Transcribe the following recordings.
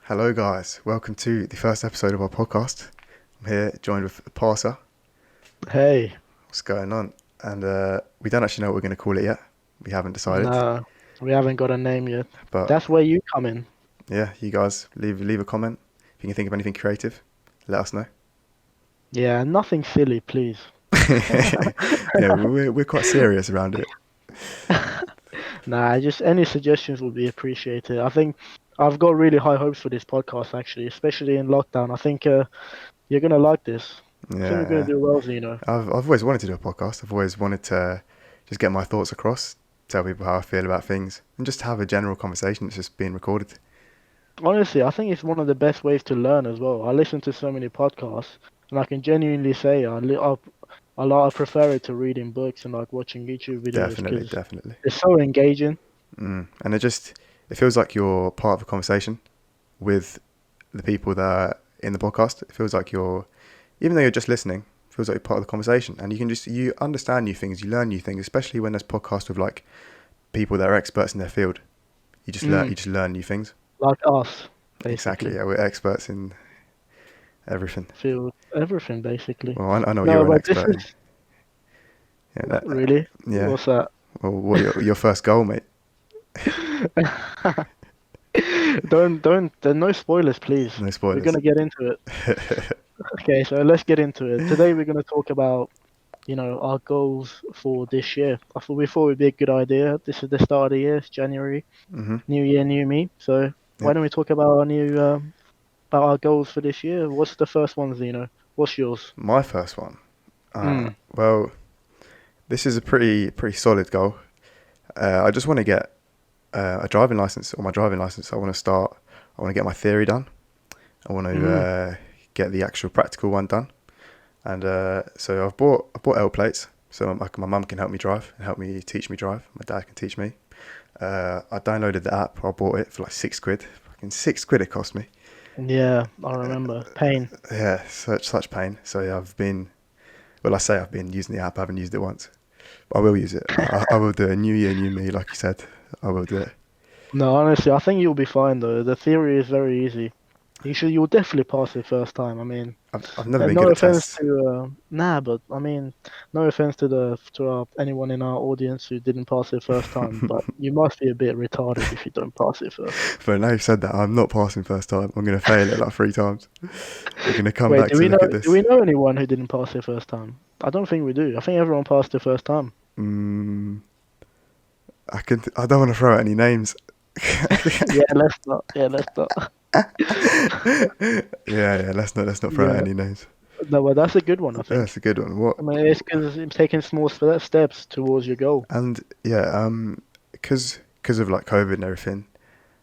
Hello, guys. Welcome to the first episode of our podcast. I'm here joined with Parser. Hey, What's going on? And we don't actually know what we're going to call it yet. We haven't decided. no, we haven't got a name yet. But That's where you come in. yeah, you guys leave a comment. If you can think of anything creative, let us know. Yeah, nothing silly, please. Yeah, we're quite serious around it. Nah, just any suggestions would be appreciated. I think I've got really high hopes for this podcast, actually, especially in lockdown. I think you're gonna like this. I think we're gonna Yeah, do well, Zeno. I've always wanted to do a podcast. I've always wanted to just get my thoughts across, tell people how I feel about things, and just have a general conversation that's just being recorded. Honestly, I think it's one of the best ways to learn as well. I listen to so many podcasts, and I can genuinely say I prefer it to reading books and like watching YouTube videos Definitely, because definitely. it's so engaging. And it feels like you're part of a conversation with the people that are in the podcast. It feels like even though you're just listening, it feels like you're part of the conversation, and you understand new things, you learn new things, especially when there's podcasts with like people that are experts in their field. Mm, You just learn new things. like us, Exactly. basically. Yeah, we're experts in everything. Feel everything basically. Well, I know what No, you're an but this expert in. is Yeah, really yeah. what's that? Well, what your first goal, mate? Don't. There no spoilers, please. No We're spoilers. gonna get into it. Okay, so let's get into it. Today we're gonna talk about, our goals for this year. I thought we thought it'd be a good idea. This is the start of the year, it's January, Mhm. new year, new me. So why Yep. don't we talk about about our goals for this year? What's the first one, Zeno? What's yours? My first one. Mm. Well, this is a pretty solid goal. I just want to get a driving license or my driving license. I want to get my theory done. I want to Mm. get the actual practical one done. And so I've bought L plates, so my mum can help me drive and help me teach me drive. My dad can teach me. I downloaded the app. I bought it for like £6. Fucking £6 it cost me. Yeah, I remember. Pain. Yeah, such pain. So yeah, I say I've been using the app. I haven't used it once, but I will use it. I will do a new year, new me, like you said. I will do it. No, honestly, I think you'll be fine though. The theory is very easy. You'll definitely pass it first time. I mean, I've never been good no at offense tests. to nah, but I mean, no offense to anyone in our audience who didn't pass it first time, but you must be a bit retarded if you don't pass it first. But now you've said that, I'm not passing first time. I'm going to fail it like 3 times. We're going to come Wait, back to look at do this. we know anyone who didn't pass it first time? I don't think we do. I think everyone passed it first time. Mm, I don't want to throw out any names. Yeah, let's not. Yeah, let's not. Yeah. Let's not throw out Yeah, any names. no, but that's a good one, I That's think. a good one. What? I mean, it's because it's taking small steps towards your goal. And yeah, because of like COVID and everything.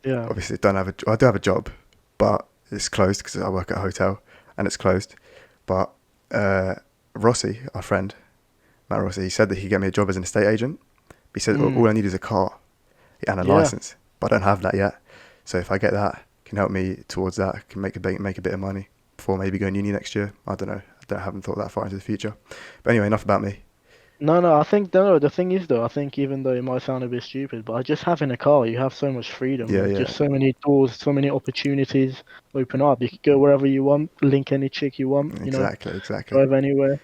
Yeah. Obviously, I do have a job, but it's closed because I work at a hotel and it's closed. But Rossi, our friend Matt Rossi, he said that he could get me a job as an estate agent. He said all Mm, I need is a car and a yeah. license, but I don't have that yet. So if I get that, it can help me towards that. I can make a bit of money before maybe going uni next year. I don't know. Haven't thought that far into the future. But anyway, enough about me. No, no, I think no. The thing is, though, I think even though it might sound a bit stupid, but just having a car, you have so much freedom. Yeah, There's yeah, just so many doors, so many opportunities open up. You could go wherever you want, link any chick you want, exactly. drive anywhere,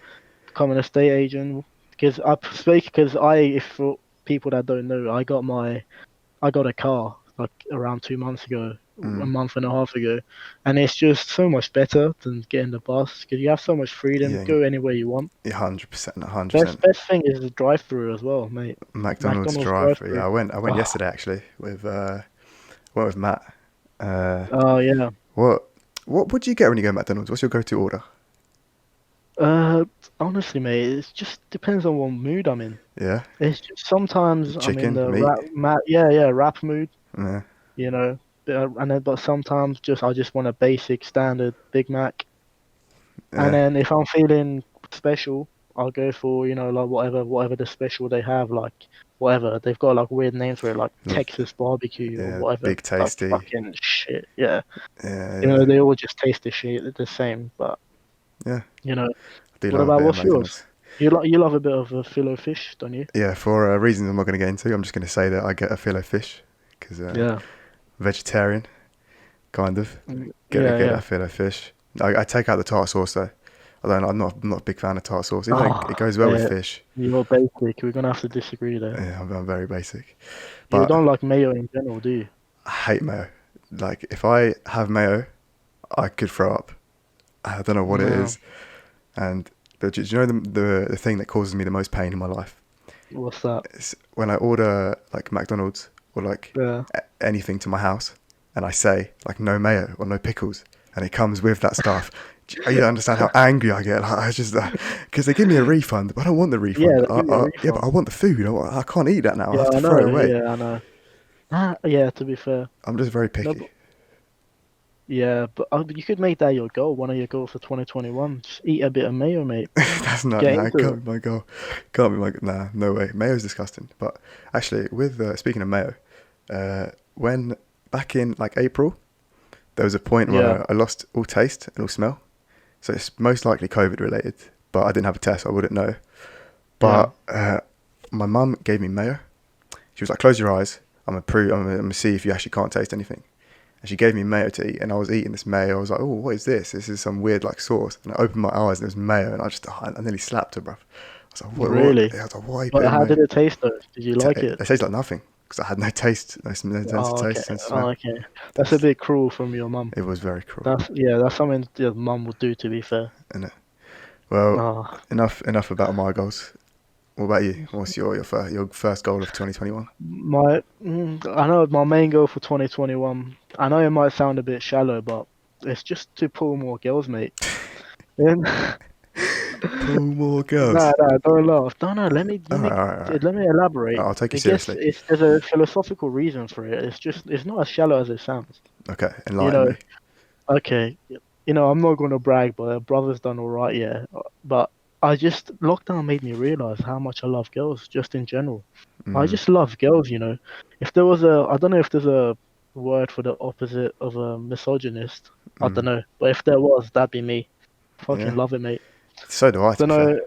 become an estate agent. Because if for people that don't know, I got a car like around 2 months ago, a Mm, month and a half ago, and it's just so much better than getting the bus because you have so much freedom, yeah, go anywhere you want. 100%, Best 100%. best thing is the drive-through as well, mate. McDonald's McDonald's drive-through. drive-through. Yeah, I went Oh, yesterday actually with went with Matt. Uh, oh yeah. what what do you get when you go to McDonald's? What's your go-to order? Uh, Honestly, mate, it just depends on what mood I'm in. Yeah, It's just sometimes I'm in chicken, the meat. rap mood, Yeah, you know. But sometimes I just want a basic standard Big Mac. And yeah, then if I'm feeling special, I'll go for, like whatever the special they have, like whatever. They've got like weird names for it, like love. Texas barbecue or Yeah, whatever. big Like tasty. fucking shit. Yeah. Yeah, They all just taste the same, but yeah. you know, I do what love a about bit of what's yours? McDonald's. You love a bit of a fillet of fish, don't you? Yeah, for reasons I'm not going to get into, I'm just going to say that I get a fillet of fish because Yeah. vegetarian. kind of. Yeah, Get yeah. that fillet fish. I take out the tartar sauce though. I'm not a big fan of tartar sauce. Even though it Oh, goes well with fish. you're basic. We're gonna have to disagree there. Yeah, I'm very basic. You But don't like mayo in general, do you? I hate mayo. Like if I have mayo, I could throw up. I don't know what it No. is. And do you know the thing that causes me the most pain in my life? What's that? It's when I order like McDonald's or like Yeah. anything to my house, and I say like no mayo or no pickles, and it comes with that stuff. You don't understand how angry I get. Like, I just because they give me a refund, but I don't want the Yeah, refund. they give you a Yeah, but refund. I want the food. I can't eat that now. I Yeah, have to I throw it know. away. Yeah, I know. Yeah, to be fair. I'm just very No, picky. but yeah, but you could make that your goal. One of your goals for 2021. Just eat a bit of mayo, mate. That's not, Get nah, it into can't it. be my goal. Can't be my, nah, no way. Mayo's disgusting. But actually, with speaking of mayo, when back in like April, there was a point Yeah, where I lost all taste and all smell. So it's most likely COVID related, but I didn't have a test, so I wouldn't know. yeah. But my mum gave me mayo. She was like, "Close your eyes. I'm gonna see if you actually can't taste anything." And she gave me mayo to eat, and I was eating this mayo. I was like, "Oh, what is this? This is some weird like sauce." And I opened my eyes, and it was mayo, and I nearly slapped her, bruv. I was like, "What?" Really? I was like, "Why are you But putting how mayo?" did it taste though? Did you like it? It tastes like nothing because I had no taste, no sense of Oh, okay. taste, sense of Oh, smell. okay. That's a That's bit cruel from your mum. it was very cruel, That's something your mum would do, to be fair. isn't it? Well, Oh, enough about my goals. What about you? What's your first goal of 2021? I know my main goal for 2021. I know it might sound a bit shallow, but it's just to pull more girls, mate. And Pull more no, girls. no, don't laugh. No, no, All right, all right, all right. let me elaborate. I'll take you I guess seriously. there's a philosophical reason for it. It's not as shallow as it sounds. Okay, You enlighten know, me. okay, I'm not gonna brag, but brother's done all right, yeah. But I just lockdown made me realize how much I love girls, just in general. I Mm, just love girls. If there was I don't know if there's a word for the opposite of a misogynist. I don't mm, know, but if there was, that'd be me. yeah. Fucking love it, mate. So do I, to Don't be fair. know.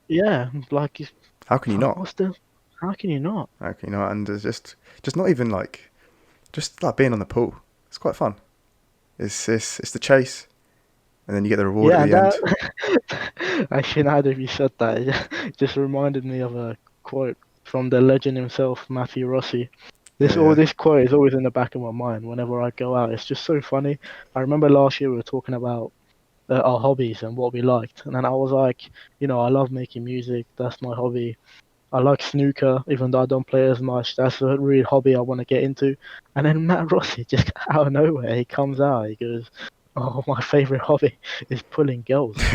Yeah, like, How can you fuck, not? what's the? How can you not? How can you not? And there's just not even like, just like being on the pool. It's quite fun. It's the chase, and then you get the reward at Yeah, and the end. that actually, now that you said that, it just reminded me of a quote from the legend himself, Matthew Rossi. Yeah, yeah. This quote is always in the back of my mind whenever I go out. It's just so funny. I remember last year we were talking about our hobbies and what we liked, and then I was like, I love making music. That's my hobby. I like snooker, even though I don't play as much. That's a real hobby I want to get into. And then Matt Rossi, just out of nowhere, he comes out. He goes, "Oh, my favorite hobby is pulling girls."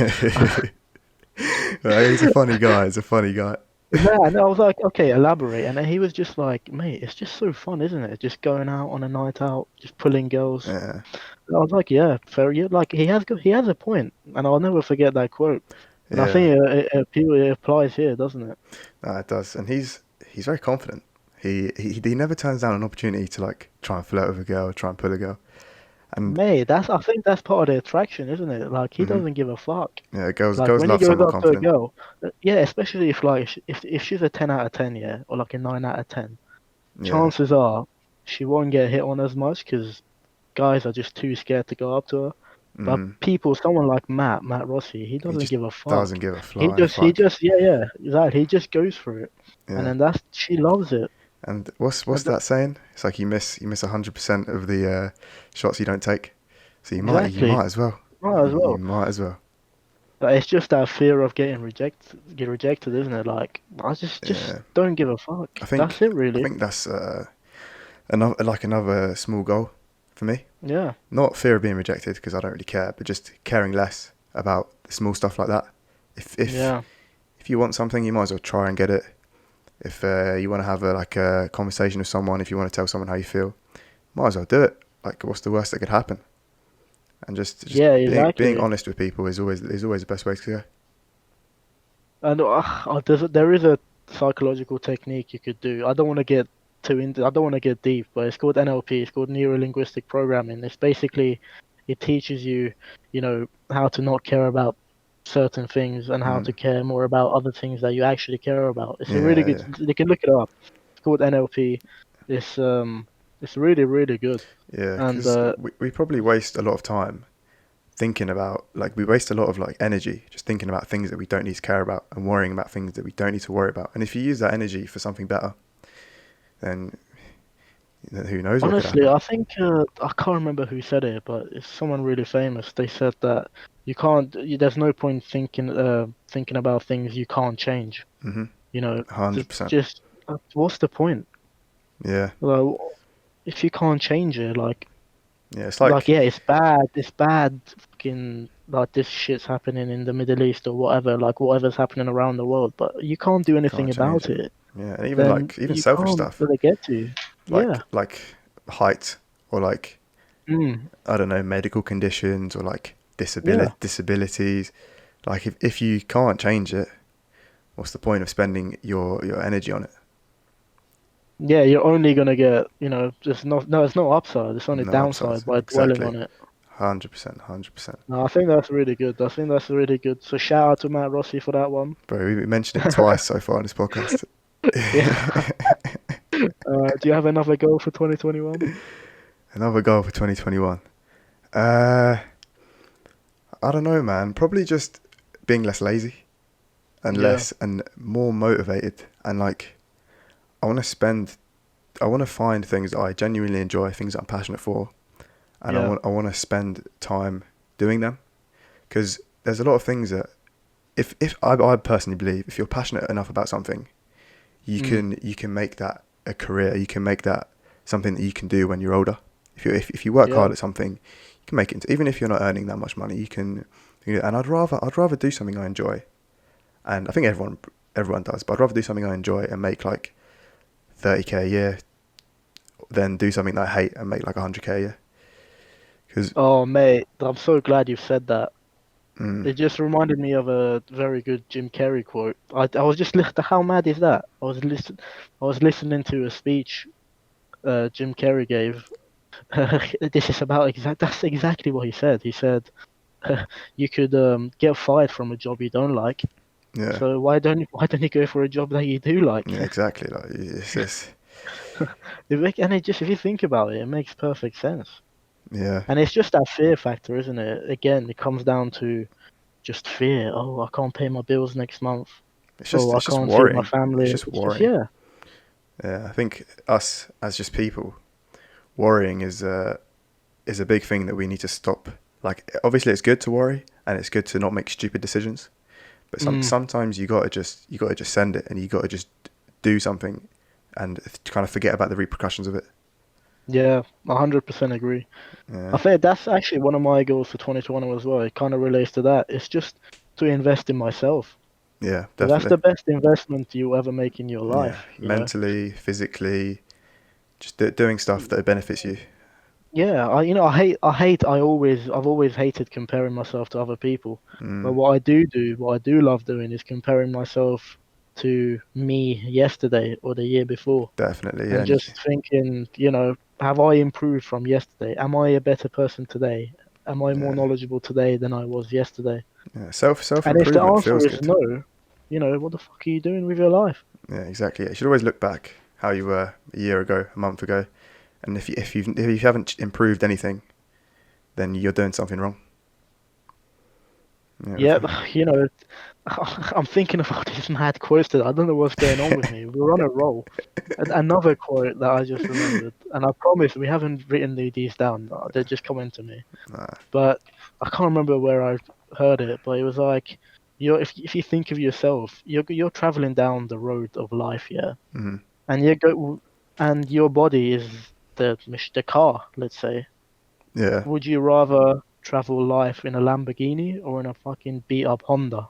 He's a funny guy. He's a funny guy. Yeah, and I was like, okay, elaborate. And then he was just like, mate, it's just so fun, isn't it? Just going out on a night out, just pulling girls. Yeah, And I was like, yeah, fair. Yeah, like he has a point, and I'll never forget that quote. And I yeah. think it applies here, doesn't it? It does, and he's very confident. He never turns down an opportunity to like try and flirt with a girl, try and pull a girl, and Mate, I think that's part of the attraction, isn't it? Like he hmm doesn't give a fuck. yeah, Like girls when he love goes someone up to a confident. girl, yeah, especially if like if she's a 10 out of 10, yeah, or like a 9 out of 10, Yeah, chances are she won't get hit on as much because guys are just too scared to go up to her. But mm, someone like Matt Rossi, he he doesn't just give a fuck. doesn't give a flying He fuck. just, yeah, exactly. He just goes for it, and Yeah, then she loves it. and And what's that saying? It's like you miss 100% of the shots you don't take. So you exactly, might as well. might as You well. might as well. But it's just that fear of get rejected, isn't it? Like I just Yeah, don't give a fuck. I That's think it, I really. think that's another small goal for me. Yeah, Not fear of being rejected because I don't really care, but just caring less about the small stuff like that. If yeah. if you want something, you might as well try and get it. If you want to have a conversation with someone, if you want to tell someone how you feel, might as well do it. Like, what's the worst that could happen? And just Yeah, being exactly. honest with people is always the best way to go. And there is a psychological technique you could do. I don't want to get too into. I don't want to get deep, but it's called NLP. It's called neuro linguistic programming. It's basically it teaches you, how to not care about certain things and how to Mm. care more about other things that you actually care about. It's a really Yeah, good. yeah. You can look it up. It's called NLP. It's It's really, really good. Yeah, And because we probably waste a lot of time thinking about, like, we waste a lot of like energy just thinking about things that we don't need to care about and worrying about things that we don't need to worry about. And if you use that energy for something better, then who knows what could honestly, happen. I think I can't remember who said it, but it's someone really famous. They said that you can't. There's no point thinking about things you can't change. Mm-hmm. You know, 100%. just what's the point? Yeah. Well, if you can't change it, Yeah. It's like like, yeah, it's bad. Fucking like this shit's happening in the Middle East or whatever, like whatever's happening around the world, but you can't do anything can't change about it. it. Yeah. And even Then like, even you selfish can't stuff really get to. Yeah. like height or like, Mm, I don't know, medical conditions or like yeah. disabilities. Like if you can't change it, what's the point of spending your energy on it? Yeah, you're only gonna get, there's no upside. It's only No upsides. downside by dwelling Exactly. on it. 100%. 100%. No, I think that's really good. I think that's really good. So shout out to Matt Rossi for that one. Bro, we mentioned it twice so far on this podcast. Yeah. Do you have another goal for 2021? Another goal for 2021. Uh, I don't know, man. Probably just being less lazy and Yeah, less and more motivated. And like, I want to spend, I want to find things that I genuinely enjoy, things that I'm passionate for, and yeah. I want to spend time doing them. Because there's a lot of things that, if I personally believe, if you're passionate enough about something, Mm, you can make that a career. You can make that something that you can do when you're older. If you work yeah. hard at something, you can make it. Even if you're not earning that much money, and I'd rather do something I enjoy. And I think everyone does. But I'd rather do something I enjoy and make like 30k a year than do something that I hate and make like 100k a year. Because Oh, mate, I'm so glad you've said that. mm, It just reminded me of a very good Jim Carrey quote. I was just listening. How mad is that? I was listening to a speech Jim Carrey gave. This is about That's exactly what he said. He said you could get fired from a job you don't like. yeah, So why don't you go for a job that you do like? yeah, exactly. Like it's And it just if you think about it, it makes perfect sense. yeah, And it's just that fear factor, isn't it? Again, it comes down to just fear. Oh, I can't pay my bills next month. Oh, I it's just can't see my worrying. It's family. just It's just worrying. yeah, Yeah, I think us as just people, worrying is a big thing that we need to stop. Like obviously it's good to worry and it's good to not make stupid decisions, but mm, sometimes you gotta just send it and you gotta just do something and kind of forget about the repercussions of it. yeah, 100% agree. I Yeah, think that's actually one of my goals for 2021 as well. It kind of relates to that. It's just to invest in myself. yeah, So that's definitely. the best investment you ever make in your Yeah, life, you know? mentally, physically, just doing stuff that benefits you. Yeah, I've always hated comparing myself to other people. But Mm, what I do love doing is comparing myself to me yesterday or the year before definitely, yeah, and just thinking, have I improved from yesterday? Am I a better person today? Am I more yeah, knowledgeable today than I was yesterday? yeah. Self And if the improvement answer feels is good. no, what the fuck are you doing with your life? Yeah, exactly. Yeah. You should always look back how you were a year ago, a month ago, and if you haven't improved anything, then you're doing something wrong. Yeah, Yeah, I'm thinking about these mad quotes that I don't know what's going on with me. We're on a roll. Another quote that I just remembered, and I promise we haven't written these down. They're just coming to me. nah, But I can't remember where I heard it. But it was like, if you think of yourself, you're traveling down the road of life, yeah, mm, and and your body is the car, let's say. yeah, Would you rather travel life in a Lamborghini or in a fucking beat up Honda?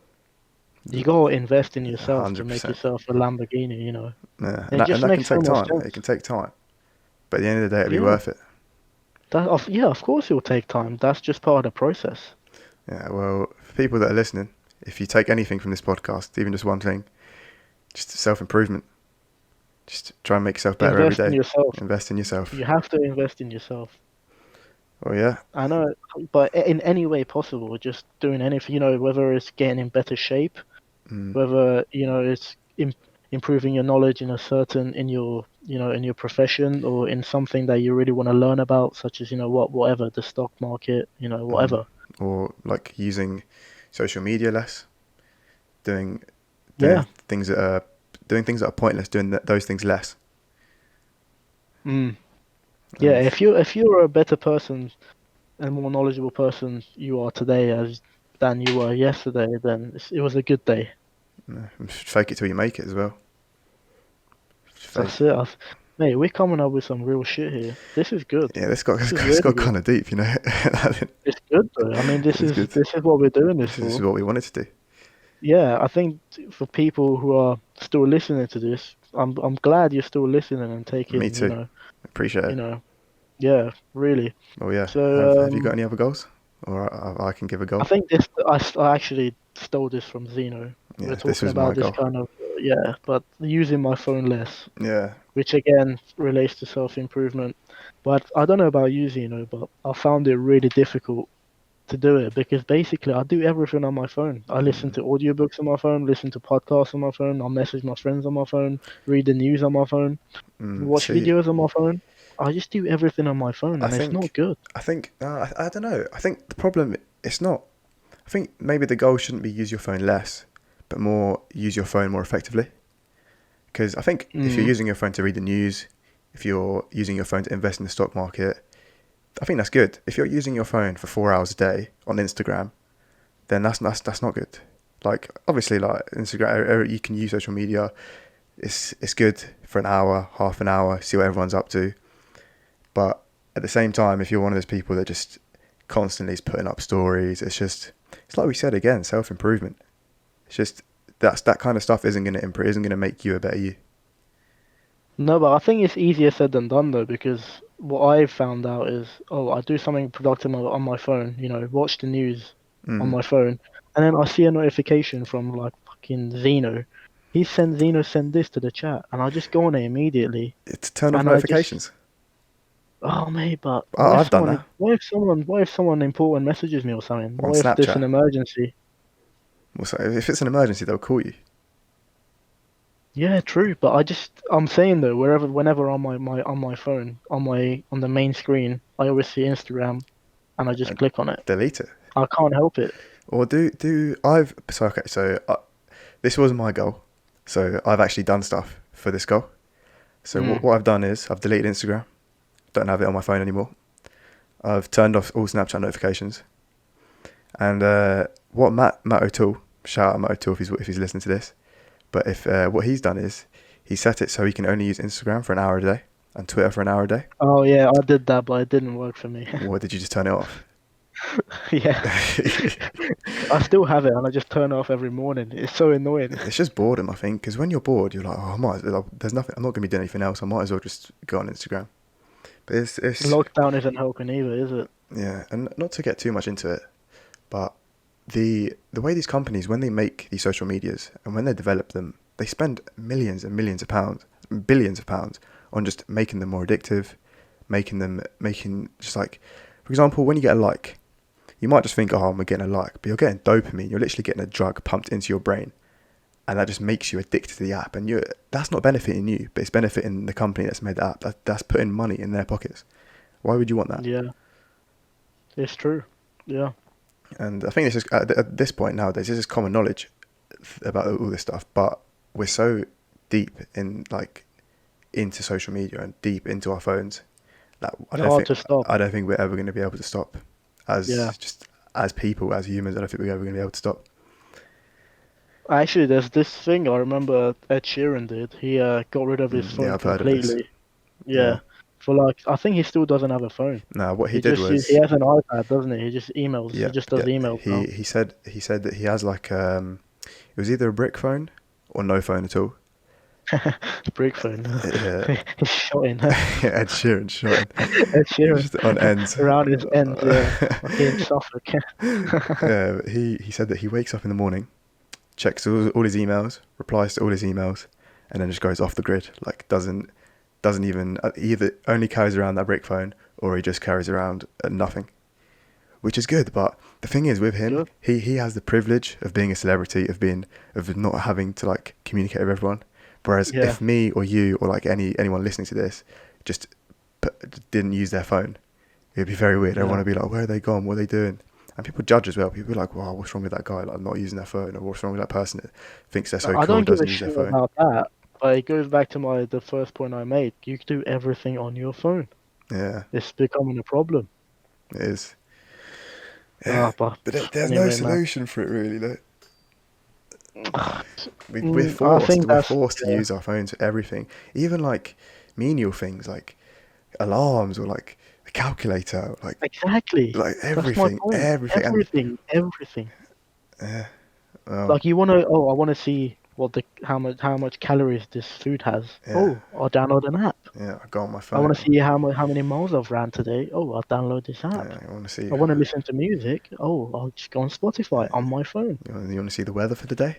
You gotta invest in yourself to hundred make percent. yourself a Lamborghini, you know. Yeah, It and just that can makes so take much time. It sense. can take time, but at the end of the day, it'll be Yeah, worth it. yeah, of course it'll take time. That's just part of the process. Yeah. Well, for people that are listening, if you take anything from this podcast, even just one thing, just self improvement. Just try and make yourself better every Invest in day. yourself. Invest in yourself. You have to invest in yourself. Well, yeah, I know, but in any way possible, just doing anything, whether it's getting in better shape, mm, whether, it's improving your knowledge in a certain, in your in your profession or in something that you really want to learn about, such as, whatever, the stock market, Mm. whatever. Or like using social media less, doing doing Yeah. things that are doing things that are pointless, doing those things less. Mm. Yeah, And if you're a better person and more knowledgeable person you are today as than you were yesterday, then it was a good day. fake it till you make it as well. That's Fake. it. Mate, we're coming up with some real shit here. This is good. Yeah, this got This is this really got good. kind of deep, you know. It's good though. I mean, this It's is good. this is what we're doing this This is for. what we wanted to do. Yeah, I think for people who are still listening to this, I'm glad you're still listening and Me taking, too. Appreciate you it. know, yeah, really. Well, yeah. So Have you got any other goals? Or I can give a I goal. think I actually stole this from Zeno. We're Yeah, this talking was about my this goal. kind of yeah, but using my phone less, Yeah. which again relates to self-improvement. But I don't know about you, Zeno, but I found it really difficult to do it because basically I do everything on my phone. I listen to audiobooks on my phone, listen to podcasts on my phone, I message my friends on my phone, read the news on my phone, watch See, videos on my phone. I just do everything on my phone I and it's not think, good. I don't know. I think the problem it's not. I think maybe the goal shouldn't be use your phone less, but more use your phone more effectively. Because I think if you're Mm. using your phone to read the news, if you're using your phone to invest in the stock market, I think that's good. If you're using your phone for 4 hours a day on Instagram, then that's not good. Like obviously, like Instagram, you can use social media. It's good for an hour, half an hour, see what everyone's up to. But at the same time, if you're one of those people that just constantly is putting up stories, it's like we said again, self improvement. It's just that kind of stuff isn't going to improve, isn't going to make you a better you. No, but I think it's easier said than done though, because what I've found out is, oh, I do something productive on my phone, watch the news on Mm. my phone, and then I see a notification from like fucking Zeno. Zeno sent this to the chat, and I just go on it immediately, It's turn off and I just, notifications. oh mate, but I've done that. what if someone important messages me or something? On What if there's an Snapchat. emergency? Well, so if it's an emergency, they'll call you. Yeah, true, but I'm saying though, whenever on my phone, on the main screen, I always see Instagram and I just And click on it. delete it. I can't help it. Or do I've so okay, so this was my goal. So I've actually done stuff for this goal. So Mm. what I've done is I've deleted Instagram. Don't have it on my phone anymore. I've turned off all Snapchat notifications. And what Matt O'Toole, shout out Matt O'Toole if he's listening to this. But if what he's done is he set it so he can only use Instagram for an hour a day and Twitter for an hour a day. Oh yeah, I did that, but it didn't work for me. Or did you just turn it off? Yeah, I still have it, and I just turn it off every morning. It's so annoying. It's just boredom, I think, because when you're bored, you're like, oh, I might as well, there's nothing, I'm not going to be doing anything else. I might as well just go on Instagram. But it's Lockdown isn't helping either, is it? yeah, and not to get too much into it, but the way these companies, when they make these social medias and when they develop them, they spend millions and millions of pounds, billions of pounds on just making them more addictive, making just like, for example, when you get a like, you might just think, oh, I'm getting a like, but you're getting dopamine. You're literally getting a drug pumped into your brain, and that just makes you addicted to the app. And that's not benefiting you, but it's benefiting the company that's made the app. That's putting money in their pockets. Why would you want that? Yeah, it's true. Yeah. And I think it's just at this point nowadays, it's just common knowledge about all this stuff. But we're so deep in like into social media and deep into our phones that It's hard to stop. I don't think we're ever going to be able to stop Yeah. as people, as humans. I don't think we're ever going to be able to stop. Actually, there's this thing I remember Ed Sheeran did. He got rid of his Yeah, phone I've heard of this. completely. Yeah. Yeah. For like, I think he still doesn't have a phone. Now what he He did he was has an iPad, doesn't he? He just emails. He yeah, just does yeah. emails now. He said that he has like it was either a brick phone or no phone at all. Brick phone. Yeah, He's shotting. Ed Sheeran shot Ed Sheeran just on ends. around his ends. Yeah. Like in Suffolk. Yeah, he said that he wakes up in the morning, checks all his emails, replies to all his emails, and then just goes off the grid. Like doesn't even either only carries around that brick phone or he just carries around nothing, which is good. But the thing is with him, Good. he has the privilege of being a celebrity, of not having to like communicate with everyone. Whereas Yeah. if me or you or like anyone listening to this just didn't use their phone, it'd be very weird. Everyone Yeah. would be like, where are they gone? What are they doing? And people judge as well. People be like, wow, what's wrong with that guy? Like not using their phone, or what's wrong with that person that thinks they're so I cool and don't give a doesn't use their shit phone? about that, but it goes back to the first point I made. You can do everything on your phone. Yeah, It's becoming a problem. it is. Yeah, But but there's no anyway, man. solution for it really. Though. We're I forced. think We're that's forced to yeah, use our phones for everything, even like menial things like alarms or like a calculator, exactly. like That's my everything, point. everything. And Everything. well, Like you wanna, I wanna see what the how much calories this food has. yeah, Oh, I'll download an app. yeah. I go on my I wanna phone. see how many miles I've ran today. Oh, I'll download this app. Yeah, I want to see. I wanna listen to music. Oh, I'll just go on Spotify on my phone. You want to see the weather for the day?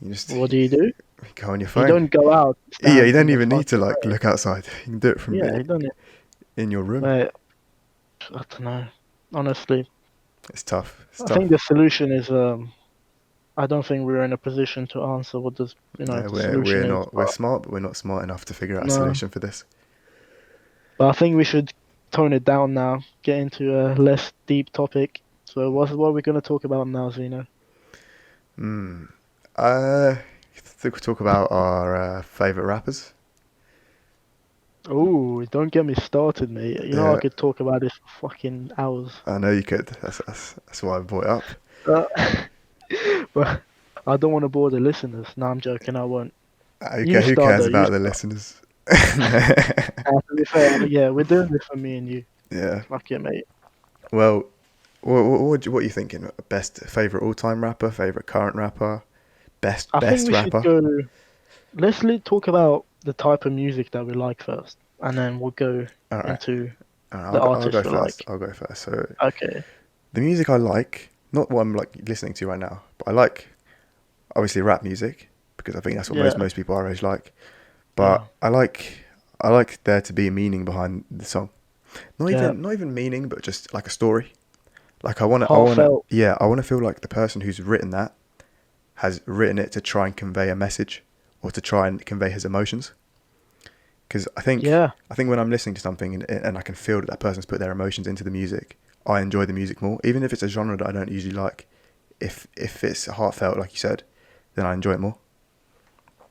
You just What do? go on your You phone. don't go out, Yeah, you stand in don't the even need to fucking like rain. look outside. You can do it from Yeah, you don't. in your room. Mate, I don't know. Honestly, It's tough. It's I think tough. the solution is I don't think we're in a position to answer what Yeah, the we're solution is. not we're smart, but we're not smart enough to figure out a No, solution for this. but I think we should tone it down now. Get into a less deep topic. So what are we gonna talk about now, Zeno? Hmm. I think we'll talk about our favorite rappers. Oh, don't get me started, mate. You know I Yeah, could talk about this for fucking hours. I know you could. That's why I brought it up. Uh, but I don't want to bore the listeners. No, I'm joking. I won't. You Okay, who start cares though. You about the start. listeners? To be fair, yeah, we're doing this for me and you. Yeah. Fuck it, mate. Well, what are you thinking? Best favorite all-time rapper, favorite current rapper, I think best we should rapper? go. Let's talk about the type of music that we like first, and then we'll go All right. into All right, the I'll go artists we first. like. I'll go first. So Okay. the music I like, not what I'm like listening to right now, but I like obviously rap music because I think that's what Yeah. most people our age like. Yeah. But I like there to be a meaning behind the song. Yeah. Not even meaning, but just like a story. Like Heartfelt. I wanna feel like the person who's written that has written it to try and convey a message or to try and convey his emotions. Because Yeah. I think when I'm listening to something and I can feel that person's put their emotions into the music, I enjoy the music more, even if it's a genre that I don't usually like. If it's heartfelt, like you said, then I enjoy it more.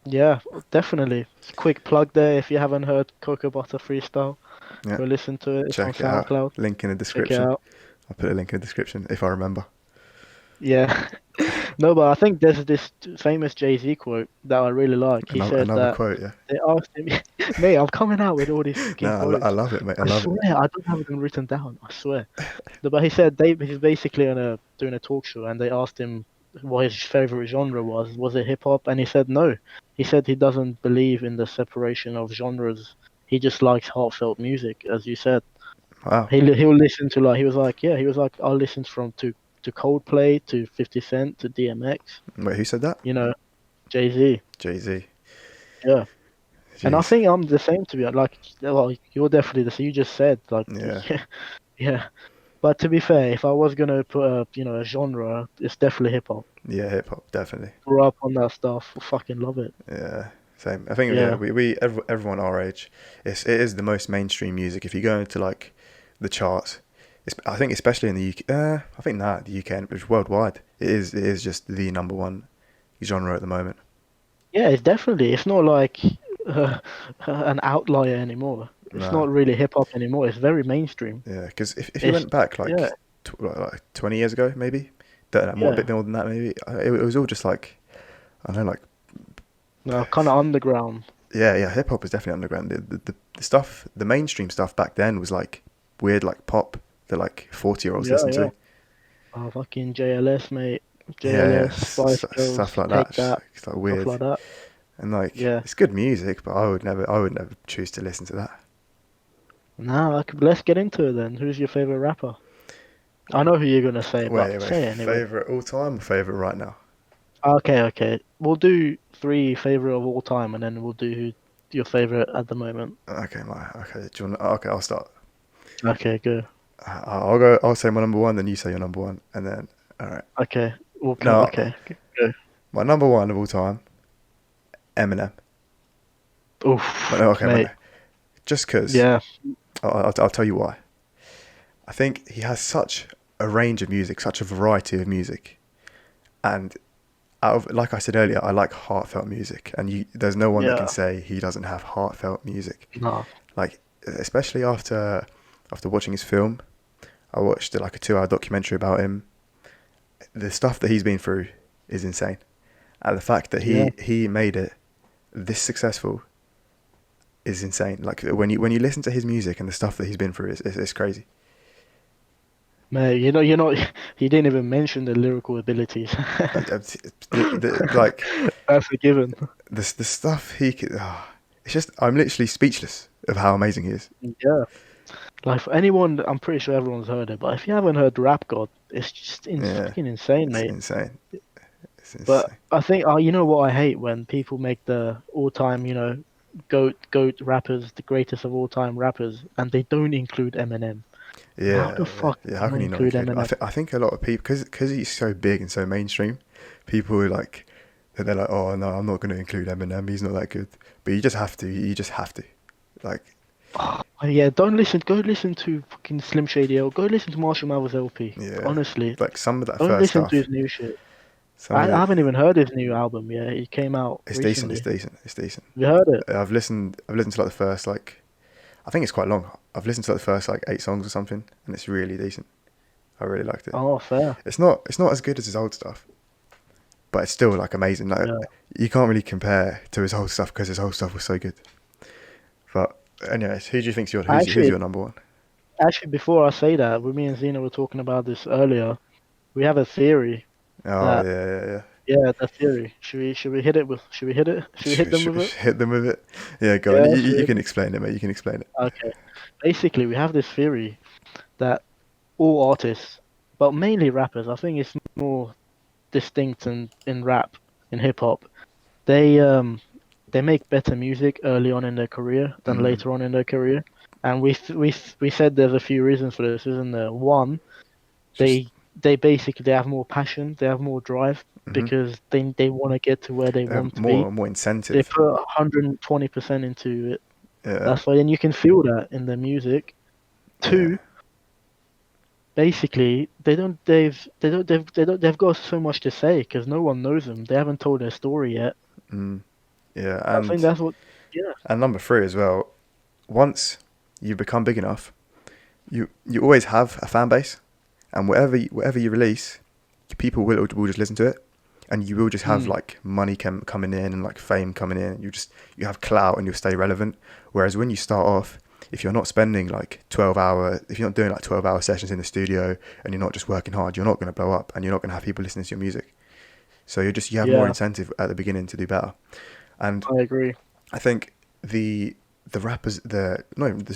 Yeah. Definitely. Quick plug there. If you haven't heard Cocoa Butter Freestyle, Yeah, go listen to it. It's on check it out. SoundCloud. Link in the Check it description. out. I'll put a link in the description if I remember. Yeah. No, but I think there's this famous Jay-Z quote that I really like. He said Another that quote, yeah. they asked him, mate, I'm coming out with all these fucking No, I quotes. love it, mate. I I love it. swear, I don't have them written down. I swear. No, but he said he's basically doing a talk show, and they asked him what his favorite genre was. Was it hip hop? And he said no. He said he doesn't believe in the separation of genres. He just likes heartfelt music, as you said. Wow. He'll listen to like he was like I'll listen to Coldplay, to 50 Cent, to DMX. Wait, who said that? You know, Jay-Z. Jay-Z. Yeah. And I Jeez. think I'm the same to be like, well, you're definitely the same. You just said like, Yeah. yeah. But to be fair, if I was gonna put a genre, it's definitely hip hop. Yeah, hip hop, definitely. Grew up on that stuff. Fucking love it. Yeah, same. I think yeah, Yeah. everyone our age, it is the most mainstream music. If you go into like the charts, I think especially in the UK, I think not the UK, but worldwide, it is just the number one genre at the moment. Yeah, it's definitely. It's not like uh, an outlier anymore. It's Nah, not really hip hop anymore. It's very mainstream. yeah, because if you It's went back yeah, like 20 years ago, maybe, don't know, more a yeah. bit more than that, maybe, it was all just like I don't know, like No, kind of underground. yeah, hip hop is definitely underground. The stuff, the mainstream stuff back then was like weird, like pop that like 40-year-olds Yeah, listen yeah. to. Oh, fucking JLS, mate. Yeah, JLS, Spice stuff Girls, like that. Take That, It's like stuff weird, like that. and like Yeah. it's good music, but I would never choose to listen to that. Now, let's get into it then. Who's your favorite rapper? I know who you're gonna say, but Wait, say it anyway. favorite all time or favorite right now? Okay. We'll do three favorite of all time, and then we'll do your favorite at the moment. Okay. Do you want, okay, I'll start. Okay, go. I'll go. I'll say my number one, then you say your number one, and then all right. Okay, No, okay, go. my number one of all time, Eminem. But Oof, no, okay, but no. mate. Just because Yeah, I'll tell you why. I think he has such a range of music, such a variety of music, and out of, like I said earlier, I like heartfelt music, and there's no one that can yeah. say he doesn't have heartfelt music. No. Like, especially after watching his film, I watched like a 2 hour documentary about him. The stuff that he's been through is insane, and the fact that Yeah. he made it this successful is insane. Like when you listen to his music and the stuff that he's been through, it's crazy. Mate, you didn't even mention the lyrical abilities. Like That's a given. the stuff he could. It's just I'm literally speechless of how amazing he is. Yeah. Like for anyone, I'm pretty sure everyone's heard it, but if you haven't heard Rap God, it's just Yeah, fucking insane, it's mate. insane. It's But insane. I think, you know what I hate when people make the all-time, goat rappers, the greatest of all-time rappers, and they don't include Eminem. How the Yeah, yeah, fuck yeah. do How you not can you not include include? Eminem? I think a lot of people because he's so big and so mainstream, people are like they're like, oh no, I'm not going to include Eminem. He's not that good. But you just have to. You just have to. Like, Oh, yeah, don't listen. Go listen to fucking Slim Shady L. Go listen to Marshall Mathers LP. yeah, Honestly, like some of that don't first listen to stuff. his new shit. Some of I it, haven't even heard his new album yet. It came out it's decent. It's recently. decent. It's decent. You heard it? I've listened. I've listened to like the first like. I think it's quite long. I've listened to like the first like 8 songs or something, and it's really decent. I really liked it. Oh, fair. It's not as good as his old stuff, but it's still like amazing. Like Yeah. you can't really compare to his old stuff because his old stuff was so good. But anyways, who do you think's who's Actually, your number one? actually, before I say that, me and Zena were talking about this earlier. We have a theory Oh that, yeah, yeah, yeah. yeah, the theory. Should we hit it with? Should we hit it? Should we hit them with it? Hit them with it. Yeah, go on. Yeah. You can explain it, mate. You can explain it. Okay. Basically, we have this theory that all artists, but mainly rappers, I think it's more distinct in rap, in hip hop. They um they make better music early on in their career than Mm. later on in their career. And we said there's a few reasons for this, isn't there? One, Just. they basically they have more passion, they have more drive Hmm. because they want to get to where they want to be. More They incentive. put 120% into it. Yeah, That's why, and you can feel that in their music. yeah, Two, basically they've got so much to say because no one knows them. They haven't told their story yet. mm, yeah. I think that's what. Yeah, And number three as well. Once you become big enough, you always have a fan base, and whatever you release, people will just listen to it, and you will just have mm, like money coming in and like fame coming in. You have clout and you'll stay relevant. Whereas when you start off, if you're not spending like 12 hour, if you're not doing like 12 hour sessions in the studio and you're not just working hard, you're not going to blow up and you're not going to have people listening to your music. So you have more yeah, incentive at the beginning to do better. And I agree. I think the rappers, the not even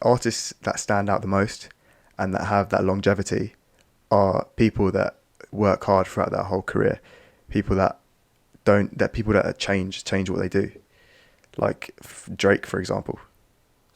artists that stand out the most and that have that longevity are people that work hard throughout their whole career. People that don't that people that change what they do. Like Drake, for example.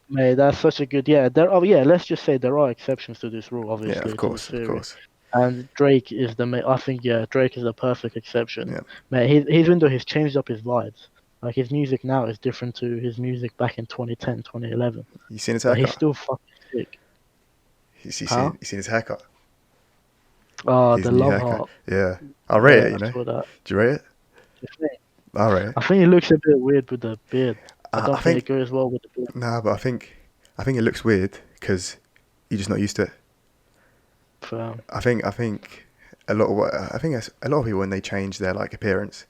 Mate, that's such a good. Yeah, there. Oh, yeah. Let's just say there are exceptions to this rule, Yeah, obviously, to this of theory. course. And Drake is I think, yeah, Drake is the perfect exception. Yeah. Mate, even though he's changed up his vibes, like his music now is different to his music back in 2010, 2011. You seen his But he's haircut? still fucking sick. Huh? You seen his haircut? Oh, His the new love haircut. heart. Yeah, I'll rate Yeah, it. I saw that. Do you rate it? I'll rate it. I think it looks a bit weird with the beard. I I don't think it think goes well with the beard. nah, but I think it looks weird because you're just not used to it. Um, I think a lot of people when they change their like appearance,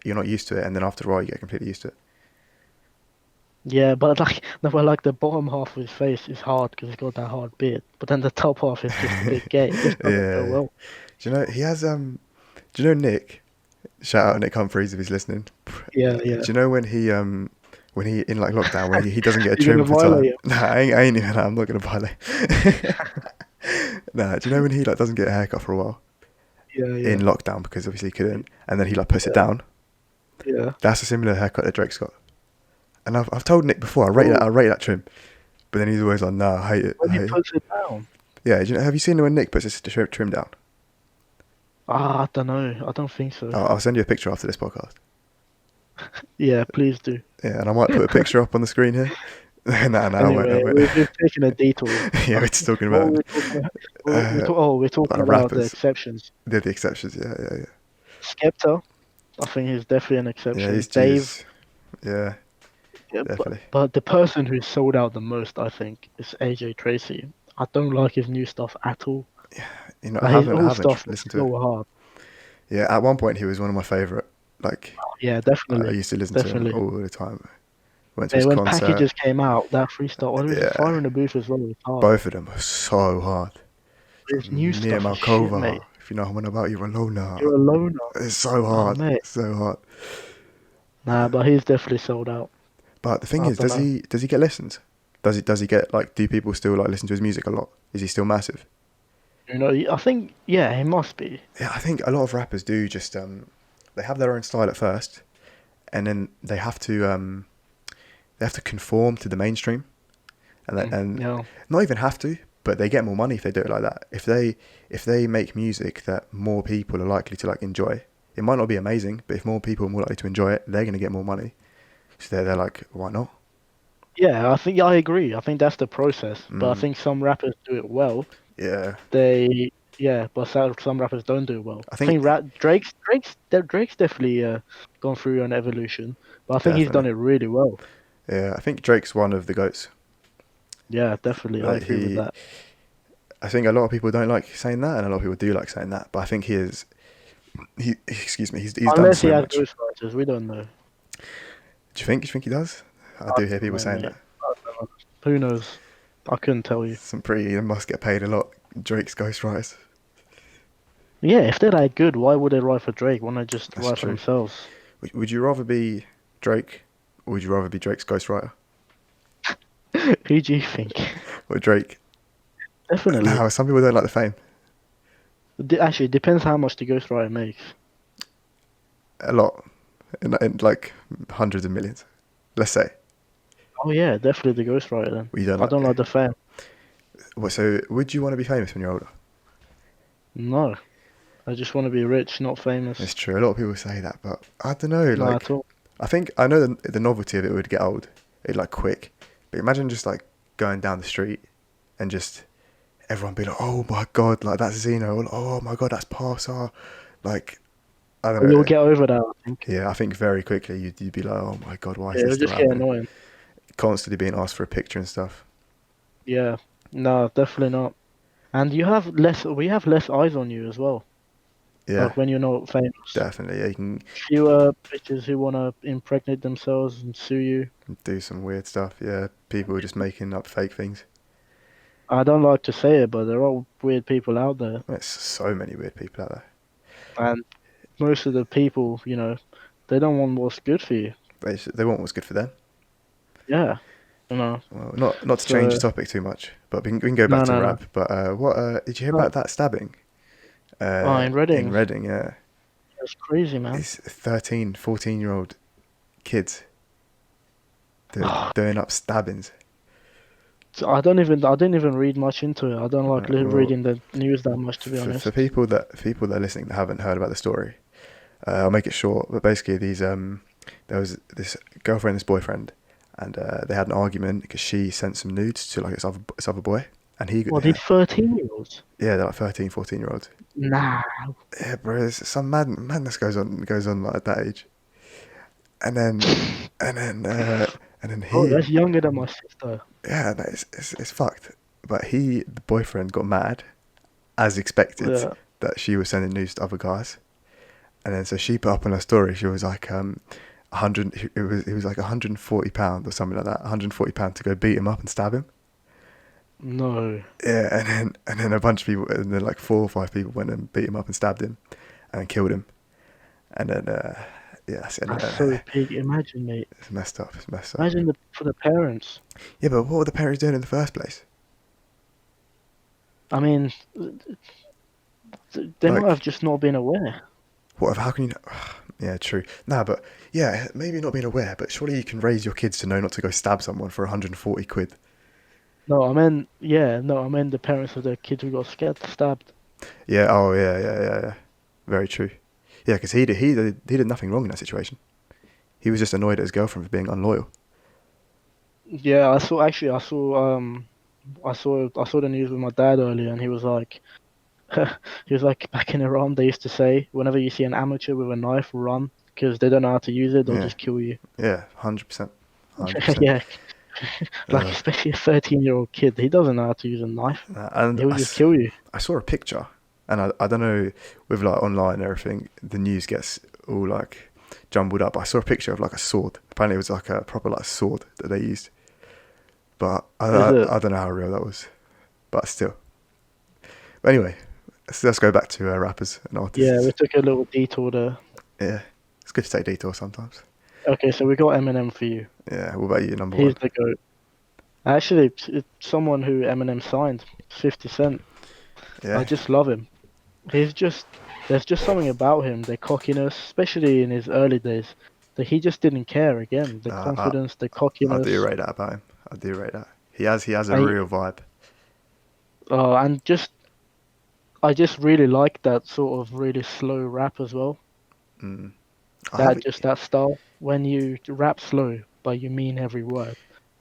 you're not used to it, and then after a while you get completely used to it. yeah, but like, no, but like the bottom half of his face is hard because he's got that hard beard. But then the top half is just a bit gay. It just doesn't go Yeah. well. Do you know he has Do you know Nick? Shout out Nick Humphreys if he's listening. Yeah, Do yeah. you know when he in like lockdown when he doesn't get a You're trim gonna for time? violate him. Nah, I ain't even. I'm not gonna violate. Nah, do you know when he like doesn't get a haircut for a while Yeah, in yeah, lockdown because obviously he couldn't, and then he like puts it yeah, down? yeah. That's a similar haircut that Drake's got. And I've told Nick before Oh, I rate that trim, but then he's always like, nah, I hate it. when I he hate it. puts it down. Yeah, do you know, have you seen when Nick puts his trim down? Ah, I don't know. I don't think so. I'll send you a picture after this podcast. Yeah, please do. Yeah, and I might put a picture up on the screen here. No, no, I won't. I Anyway, won't. we've taken a detour. Yeah, we're just talking What were about we talking about? uh, We're talking like about the rappers. exceptions. They're the exceptions. Yeah, yeah, yeah. Skepta, I think he's definitely an Yeah, he's exception. Dave, Jews. Yeah, yeah, definitely. but the person who sold out the most, I think, is AJ Tracy. I don't like his new stuff at all. You know, Like his I old haven't stuff is listened to it. so hard. Yeah, at one point he was one of my favorite. Like, Yeah, I definitely, used to listen to him definitely. all the time. Went to Yeah, his when concert. packages came out, that freestyle, what was it? Yeah, Fire in the Booth as well was hard. both of them were so hard. His new Mia stuff is shit, Malkova, mate. if you know one about you alone now. You're a loner. It's so Oh, hard, mate. so hard. Nah, but he's definitely sold out. But the thing I is, don't know. does he get listens? Does he get like? Do people still like listen to his music a lot? Is he still massive? You know, I think, yeah, he must be. Yeah, I think a lot of rappers do just they have their own style at first, and then they have to conform to the mainstream, and Yeah. not even have to, but they get more money if they do it like that. If they make music that more people are likely to like enjoy, it might not be amazing, but if more people are more likely to enjoy it, they're gonna get more money. So they're like, why not? Yeah, I think I agree. I think that's the process. But I Mm, think some rappers do it well. yeah, Yeah, but some rappers don't do it well. I I think think Drake's definitely gone through an evolution, but I think he's done definitely. it really well. Yeah, I think Drake's one of the goats. Yeah, definitely. I Like agree with that. I think a lot of people don't like saying that, and a lot of people do like saying that. But I think excuse me, he's done Unless he so has much. ghostwriters, we don't know. Do you think? Do you think he does? I I do hear don't people know, saying mate. that. I don't know. Who knows? I couldn't tell you. They must get paid a lot. Drake's ghostwriters. Yeah, if they're that good, why would they write for Drake? Why not just That's write for true. themselves? Would you rather be Drake, or would you rather be Drake's ghostwriter, Who do you think? or Drake? Definitely. Now, some people don't like the fame. Actually, it depends how much the ghostwriter makes. A lot, in like hundreds of millions. Let's say. Oh yeah, definitely the ghostwriter then. Well, you don't I don't like. like the fame. So, would you want to be famous when you're older? No, I just want to be rich, not famous. It's true. A lot of people say that, but I don't know. Not at Like, all. I think I know the novelty of it would get old. It like quick. But imagine just like going down the street and just everyone be like, "Oh my god, like that's Zeno." Or, "Oh my god, that's Parsar." Like I don't You'll know. get over that, I think. Yeah, I think very quickly you'd be like, "Oh my god, why is Yeah, this it'll still just get happening?" annoying. Constantly being asked for a picture and stuff. Yeah. No, definitely not. And we have less eyes on you as well. Yeah, Like when you're not famous. definitely. Yeah, you can Fewer bitches who want to impregnate themselves and sue you. do some weird stuff. Yeah, people are just making up fake things. I don't like to say it, but there are weird people out there. There's so many weird people out there. And most of the people, they don't want what's good for you. They want what's good for them. Yeah. You know. Well, not to change the So, topic too much, but we can go back no, to no, no. rap. But what did you hear No. about that stabbing? Oh, in In Reading. Reading, yeah. That's crazy, man. It's 13, 14-year-old kids doing up stabbings. So I didn't even read much into it. I don't like Well, reading the news that much, to be for honest. people that are listening that haven't heard about the story, I'll make it short. But basically, there was this girlfriend, this boyfriend, and they had an argument because she sent some nudes to like this other boy, and What, these 13-year-olds? yeah, they're like 13, 14-year-olds. Nah. Yeah, bro, some madness goes on like at that age, and then and then and then Oh, he that's younger than my sister. yeah, no, it's fucked. But the boyfriend, got mad as expected Yeah. that she was sending news to other guys, and then so she put up on her story. She was like 100. It was like £140 or something like that. £140 to go beat him up and stab him. No. Yeah, and then a bunch of people, and then like 4 or 5 people went and beat him up and stabbed him, and then killed him. And then yeah, that's it. That's so big. Imagine, mate. It's messed up. It's messed up. Imagine for the parents. Yeah, but what were the parents doing in the first place? I mean, they might have Like, just not been aware. what? How can you? Yeah, true. Nah, but yeah, maybe not being aware, but surely you can raise your kids to know not to go stab someone for 140 quid. No, I meant, yeah, no, I meant the parents of the kids who got scared, stabbed. Yeah. Oh, yeah, yeah, yeah, yeah. Very true. Yeah, because he did nothing wrong in that situation. He was just annoyed at his girlfriend for being unloyal. Yeah, I saw the news with my dad earlier, and he was like, he was like, back in Iran, they used to say, whenever you see an amateur with a knife, run, because they don't know how to use it, they'll Yeah, just kill you. yeah, 100%, 100%. Yeah, like Uh, especially a 13-year-old kid, he doesn't know how to use a knife. and He'll just kill you. I saw a picture, and I don't know, with like online and everything, the news gets all like jumbled up. I saw a picture of like a sword. Apparently, it was like a proper like sword that they used, but Is it? I don't know how real that was. But still. But anyway, let's go back to rappers and Yeah, artists. we took a little detour there. Yeah, it's good to take detours sometimes. Okay, so we got Eminem for you. Yeah, what about you, number He's one? the GOAT. Actually, it's someone who Eminem signed, 50 Cent. I Yeah, just love him. He's just there's just something about him, the cockiness, especially in his early days, that he just didn't care again. The uh, I confidence, the I do cockiness, rate that about him. I do rate that. He has a I real vibe. and just I just really like that sort of really slow rap as well. Mm. I have That just that style when you rap slow, but you mean every word.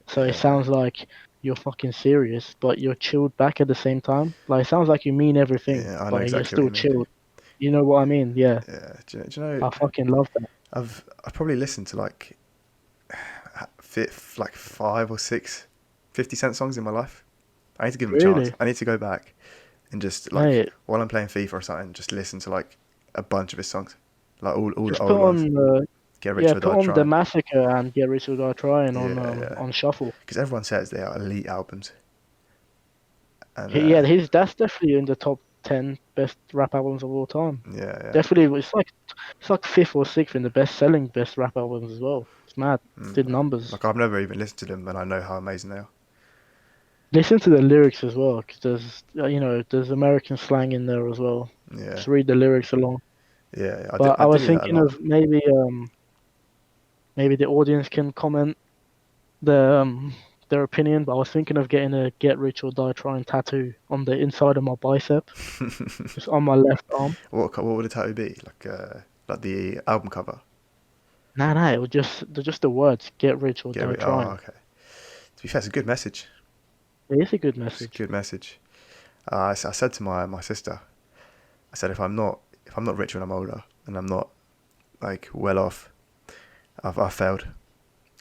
So it yeah, sounds like you're fucking serious, but you're chilled back at the same time. Like it sounds like you mean everything, yeah. I know but you're exactly what still you mean. chilled. You know what I mean? Yeah, Yeah. Do you know? I fucking love that. I've probably listened to like like 5 or 6 50 Cent songs in my life. I need to give him a chance. Really, I need to go back and just like mate. while I'm playing FIFA or something, just listen to like a bunch of his songs, like all the Just put old ones. on, Get Rich yeah, or put Die on the Trying. massacre and Get Rich or Die Trying Yeah, yeah. on shuffle. Because everyone says they are elite albums, and Yeah, his that's definitely in the top 10 best rap albums of all time. yeah, yeah. Definitely, it's like fifth or sixth in the best-selling best rap albums as well. It's mad. Mm. Did numbers. Like I've never even listened to them, and I know how amazing they are. Listen to the lyrics as well, because there's American slang in there as well. Yeah, Just read the lyrics along. yeah. But I I was do that a thinking lot. of maybe the audience can comment their opinion. But I was thinking of getting a Get Rich or Die Trying tattoo on the inside of my bicep, just on my left arm. What would a tattoo be? Like the album cover. Nah, nah, it was just the words "Get Rich or Die Oh, Trying." okay. To be fair, it's a good message. It is a good It's a message. good message. I said to my sister, I said if I'm not rich when I'm older and I'm not like well off, I've failed.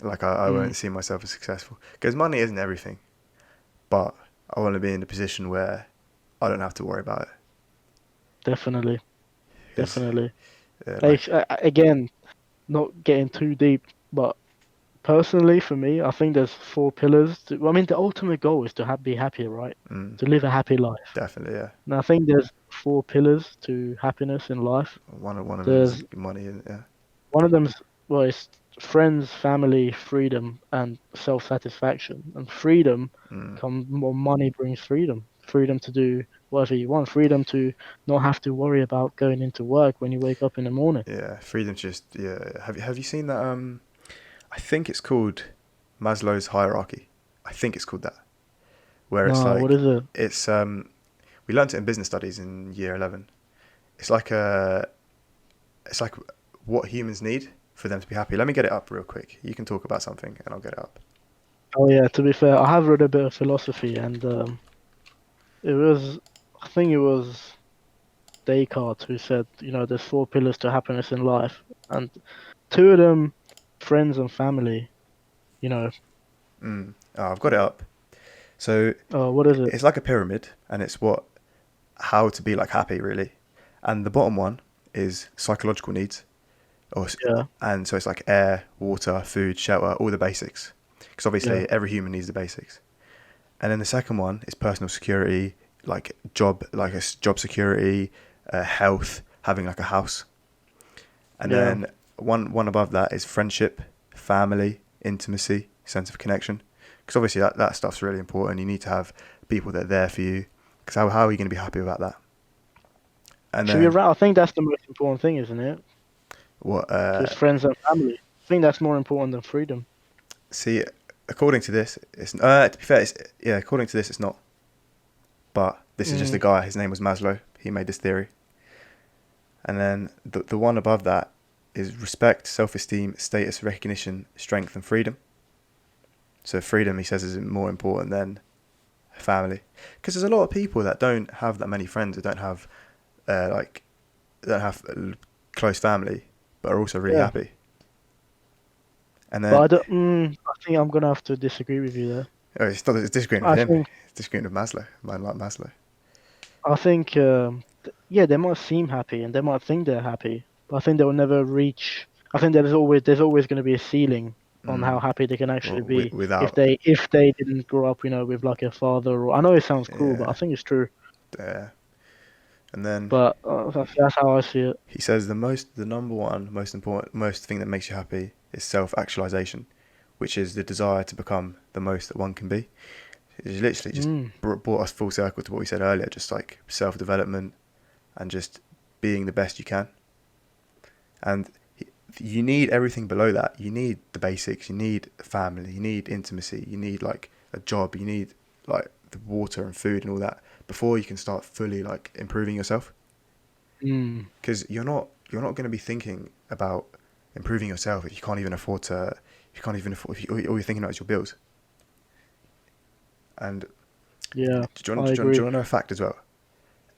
Like I Mm, won't see myself as successful because money isn't everything, but I want to be in a position where I don't have to worry about it. definitely, Because definitely. like Again, not getting too deep, but personally, for me, I think there's four pillars. I mean, the ultimate goal is to be happy, right? mm, To live a happy life. definitely yeah. And I think there's four pillars to happiness in life. One of them is There's money, and yeah. one of them's well, it's friends, family, freedom, and self-satisfaction. And freedom Mm, well, money brings freedom. Freedom to do whatever you want. Freedom to not have to worry about going into work when you wake up in the morning. yeah, freedom just yeah. Have you seen that? I think it's called Maslow's hierarchy. I think it's called that. Where it's No, what like is it? it's we learnt it in business studies in year 11. It's like a it's like what humans need for them to be happy. Let me get it up real quick. You can talk about something and I'll get it up. Oh yeah, to be fair, I have read a bit of philosophy, and it was, I think it was Descartes who said, there's four pillars to happiness in life, and two of them, friends and family. You know, Oh, I've got it up. So what is it? it's like a pyramid, and it's how to be like happy really. And the bottom one is psychological needs, or Yeah, and so it's like air, water, food, shelter, all the basics. Because yeah, obviously every human needs the basics. And then the second one is personal security, like job security, health, having like a house. And yeah. then one above that is friendship, family, intimacy, sense of connection. Because obviously that stuff's really important. You need to have people that are there for you. Because how are you going to be happy about that? And Should be then right. I think that's the most important thing, isn't it? what? Just friends and family. I think that's more important than freedom. See, according to this, it's to be fair, yeah. According to this, it's not. But this is just a Mm, guy. His name was Maslow. He made this theory. And then the one above that is respect, self-esteem, status, recognition, strength, and freedom. So freedom, he says, is more important than family, because there's a lot of people that don't have that many friends, that don't have like don't have a close family, but are also really Yeah, happy. And but then I don't. I think I'm gonna have to disagree with you there. it's not, it's disagreeing with I him. think It's disagreeing with Maslow. Man like Maslow. I think yeah, they might seem happy and they might think they're happy, but I think they'll never reach. I think there's always going to be a ceiling on how Mm. happy they can Well, actually be without if they didn't grow up, with like a father. Or I know it sounds cruel, but I yeah, think it's true. yeah. And then But that's how I see it. he says the number one most important most thing that makes you happy is self-actualization, which is the desire to become the most that one can be. It's literally just Mm, brought us full circle to what we said earlier, just like self-development and just being the best you can. And you need everything below that. You need the basics. You need family. You need intimacy. You need like a job. You need like the water and food and all that before you can start fully like improving yourself. mm. Because you're not going to be thinking about improving yourself if you can't even afford to. If you can't even afford. If you, all you're thinking about is your bills. And Yeah, I do you agree. want to know a fact as well?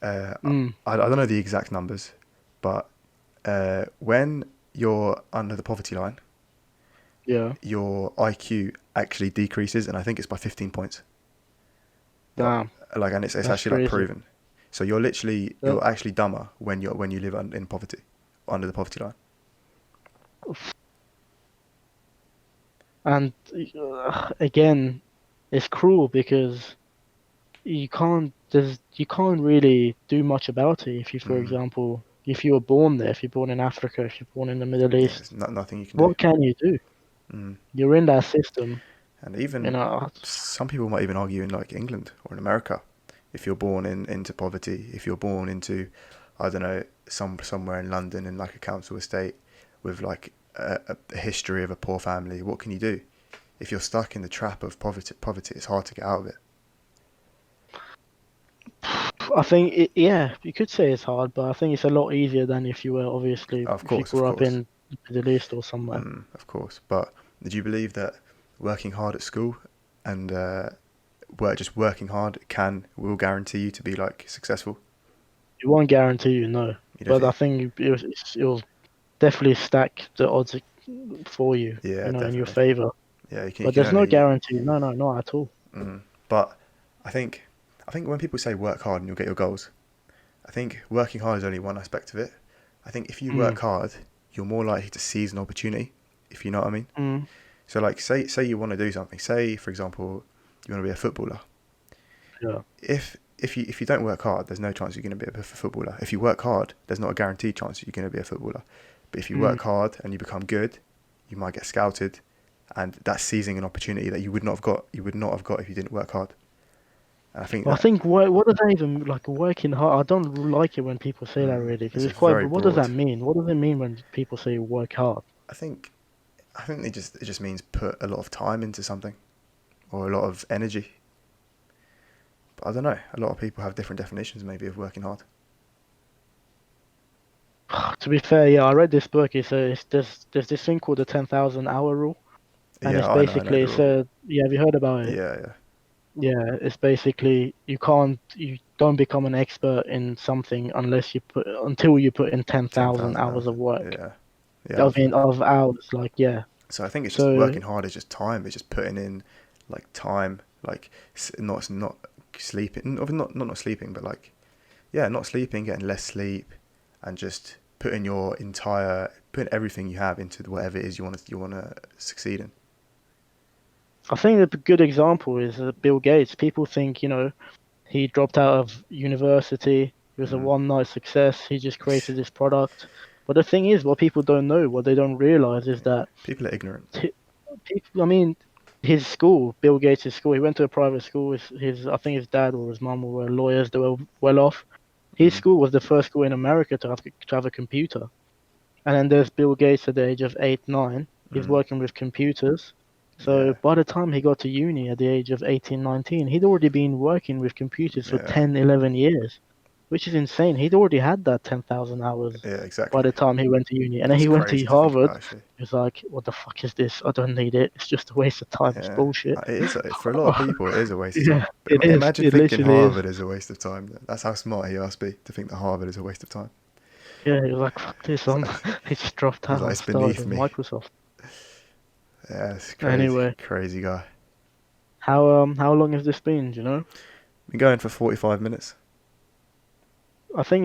Uh, Mm, I don't know the exact numbers, but when you're under the poverty line, yeah. your IQ actually decreases, and I think it's by 15 points. Damn, Like, and it's that's actually like crazy. proven. So That, you're actually dumber when you live in poverty, under the poverty line. and again, it's cruel because you can't really do much about it if you, for Mm. example, if you were born there, if you're born in Africa, if you're born in the Middle Yeah, East, there's nothing you can do. what can you do? Mm. You're in that system, And you even know. some people might even argue in like England or in America, if you're born into poverty, if you're born into, I don't know, somewhere in London in like a council estate with like a history of a poor family, what can you do? If you're stuck in the trap of poverty, it's hard to get out of it. I think yeah, you could say it's hard, but I think it's a lot easier than if you were obviously Of if you course, of grew up course, in the Middle East or somewhere. of course. But did you believe that working hard at school and working hard will guarantee you to be like successful? It won't guarantee you no, You don't but I think? think it'll definitely stack the odds for you, Yeah, in your definitely. favor. Yeah, you But can there's no only. guarantee. No, no, not at all. But I think I think when people say work hard and you'll get your goals, I think working hard is only one aspect of it. I think if you Mm, work hard, you're more likely to seize an opportunity, if you know what I mean. mm, So like say you want to do something. Say for example, you want to be a footballer. yeah. If you don't work hard, there's no chance you're going to be a footballer. If you work hard, there's not a guaranteed chance you're going to be a footballer. But if you Mm. work hard and you become good, you might get scouted, and that's seizing an opportunity that you would not have got. You would not have got if you didn't work hard. And I think Well, I that think what does that even like working hard? I don't like it when people say that really because it's a it's quite. very What does broad. that mean? What does it mean when people say work hard? I think it just means put a lot of time into something or a lot of energy. But I don't know. A lot of people have different definitions maybe of working hard. To be fair, yeah, I read this book. There's this thing called the 10,000 hour rule, and Yeah, I know it's the rule. yeah, have you heard about it? Yeah, yeah, Yeah, it's basically you don't become an expert in something until you put in ten ten thousand thousand hours hours. of work. Yeah, yeah. I mean, of hours, like yeah. So I think it's just So working hard is just time. It's just putting in like time, like not sleeping, not sleeping, but like yeah, not sleeping, getting less sleep, and just putting everything you have into whatever it is you want to succeed in. I think a good example is Bill Gates. People think, he dropped out of university. He was a Mm. one night success. He just created this product. But the thing is, what people don't know, what they don't realize is Yeah, that people are ignorant. t- people, I mean, his school, Bill Gates' school, he went to a private school. I think his dad or his mum were lawyers. They were well off. His Mm. school was the first school in America to have a computer. And then there's Bill Gates at the age of 8, 9. He's Mm. working with computers. So Yeah, by the time he got to uni at the age of 18, 19, he'd already been working with computers for yeah, 10, 11 years. which is insane. He'd already had that 10,000 hours Yeah, by exactly. the time he went to uni, and then It's he went to crazy to think Harvard. about, actually. He was like, "What the fuck is this? I don't need it. It's just a waste of time. It's Yeah, bullshit." it is for a lot of people. It is a waste of Yeah, time. But it is. imagine It thinking literally is. Harvard is a waste of time. That's how smart he must be to think that Harvard is a waste of time. Yeah, he was like, "Fuck this." It's like, He just dropped he's out like, and it's started beneath with me. Microsoft. Yeah, it's crazy, Anyway, crazy guy. how long has this been? Do you know? Been going for 45 minutes. I think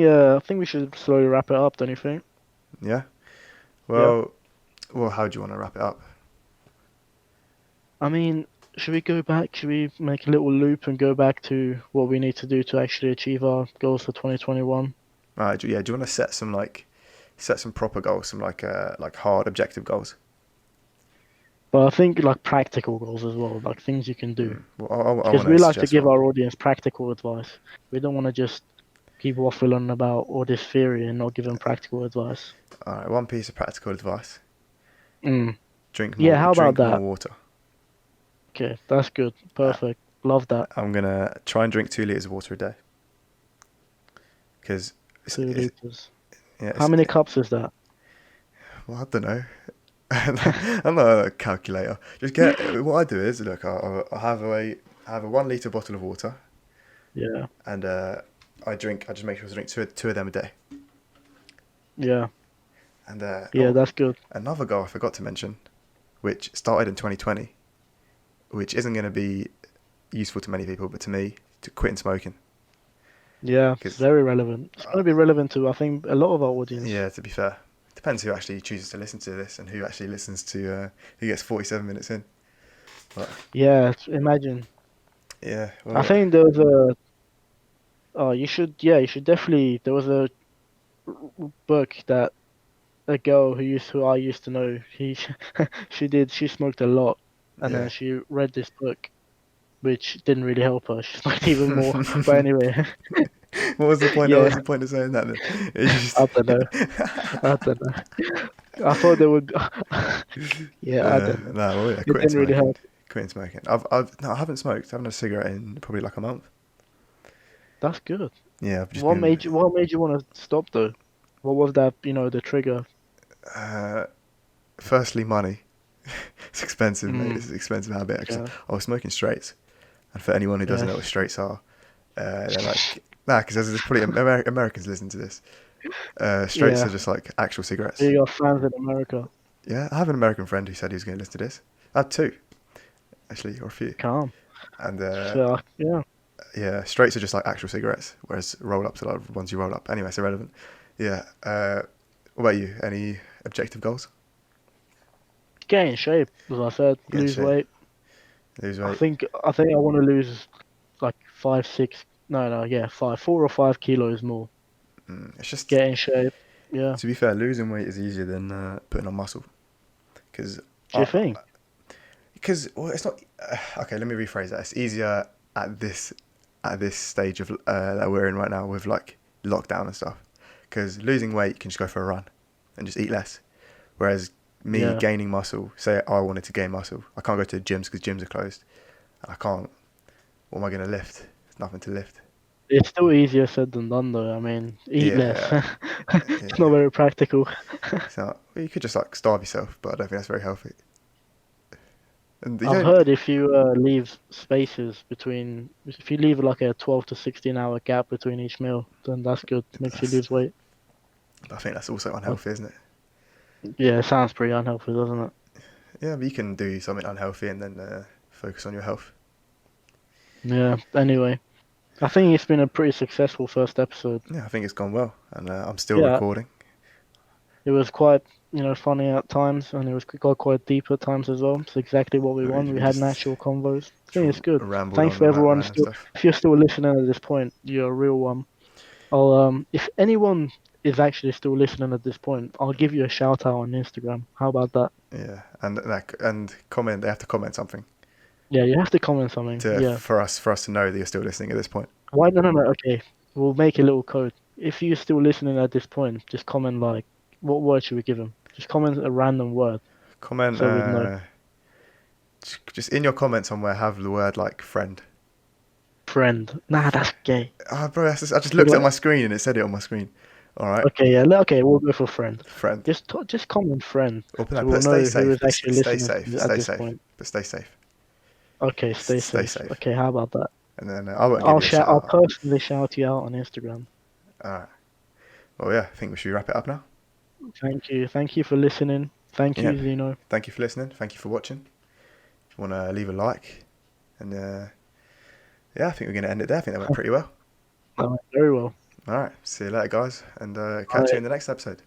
we should slowly wrap it up. Don't you think? Yeah. Yeah. Well, how do you want to wrap it up? I mean, should we go back? Should we make a little loop and go back to what we need to do to actually achieve our goals for 2021? Right. Yeah. Do you want to set some proper goals, some like hard objective goals? But I think like practical goals as well, like things you can do. Well, I Because want to we like to suggest give one. our audience practical advice. We don't want to just keep waffling about all this theory and not give them practical advice. All right. One piece of practical advice: Mm. Yeah, how about drink more that? water. Okay, that's good. Uh, Perfect. Love that. I'm gonna try and drink 2 liters of water a day because 2 liters. yeah, How many cups is that? well, I don't know. I'm not a calculator. Just get what I do is look. I have a 1 liter bottle of water, Yeah, and I drink. I just make sure to drink two of them a day. yeah, And yeah, that's good. another goal I forgot to mention, which started in 2020, which isn't going to be useful to many people, but to me, to quitting smoking. Yeah, it's Because very relevant. It's going to be relevant to, I think, a lot of our audience. yeah, to be fair, depends who actually chooses to listen to this and who actually listens to who gets 47 minutes in. But Yeah, imagine. yeah, I well, think there was a, oh, you should definitely, there was a book that a girl who I used to know, she smoked a lot, and yeah. then she read this book, which didn't really help her. She smoked even more. But anyway, What was the point? What was yeah, the point of saying that then? It's I just don't know. I don't know. I thought they would. Yeah, I yeah, don't know. no, well, yeah, It didn't really help. quitting smoking. No, I haven't smoked. I haven't had a cigarette in probably like a month. That's good. Yeah, I've just been What made you want to stop though? What was that, the trigger? uh, firstly money. It's expensive, mate. Mm, It's an expensive habit. Because yeah, I was smoking straights, and for anyone who doesn't know what yes. straights are, they're like nah, because there's probably Americans listen to this. Straights are Yeah. just like actual cigarettes. You got fans in America. Yeah, I have an American friend who said he was going to listen to this. I had two, actually, or a few. Calm. And So, yeah. yeah, straights are just like actual cigarettes, whereas roll ups are like ones you roll up. Anyway, it's irrelevant. Yeah. What about you? Any objective goals? Get in shape, as I said. Get in Lose shape, weight. lose I weight. think I think I want to lose like 5, 6. No, yeah, 4 or 5 kilos more. It's just, Get in shape. Yeah. to be fair, losing weight is easier than putting on muscle. Because, Do you think? well, it's not. Okay, let me rephrase that. It's easier at this stage of that we're in right now with like lockdown and stuff. Because losing weight, you can just go for a run and just eat less. Whereas me Yeah. gaining muscle, say I wanted to gain muscle, I can't go to gyms because gyms are closed. I can't. What am I going to lift? There's nothing to lift. It's still easier said than done, though. I mean, eat less. Yeah, It's not yeah. very practical. So well, you could just like starve yourself, but I don't think that's very healthy. And you I've don't. heard if you leave spaces between, if you leave like a 12 to 16 hour gap between each meal, then that's good. Makes you That's, lose weight. I think that's also But, unhealthy, isn't it? yeah, it sounds pretty unhealthy, doesn't it? Yeah, but you can do something unhealthy and then focus on your health. Yeah. Anyway, I think it's been a pretty successful first episode. Yeah, I think it's gone well, and I'm still Yeah, recording. it was quite, funny at times, and it was got quite deep at times as well. It's exactly what we want. We We had just, natural convos. I think it's good. rambled Thanks on for about everyone random still. stuff. If you're still listening at this point, you're a real one. If anyone is actually still listening at this point, I'll give you a shout out on Instagram. How about that? Yeah, and comment. They have to comment something Yeah, you have to comment something. to Yeah. for us to know that you're still listening at this point. Why? No, no, no. Okay, we'll make a little code. If you're still listening at this point, just comment like, what word should we give him? Just comment a random word Comment. so we'd know. Just in your comment somewhere have the word like friend. Friend. Nah, that's gay. Ah, bro, I just You're looked at like, my screen and it said it on my screen. All right, okay, yeah, okay, we'll go for friend. friend. Just comment friend, Or so put we'll stay know who safe. is actually Stay listening safe. at Stay this safe. point. But stay safe. Okay, stay Stay safe. safe. Okay, how about that? And then I won't give you a shout I'll out. personally shout you out on Instagram. All right. Well, yeah. I think we should wrap it up now. Thank you for listening. Thank Yeah. you, Zeno. Thank you for listening. Thank you for watching. If you want to leave a like, and yeah, I think we're gonna end it there. I think that went pretty well. Very well. All right. See you later, guys, and catch you Bye. in the next episode.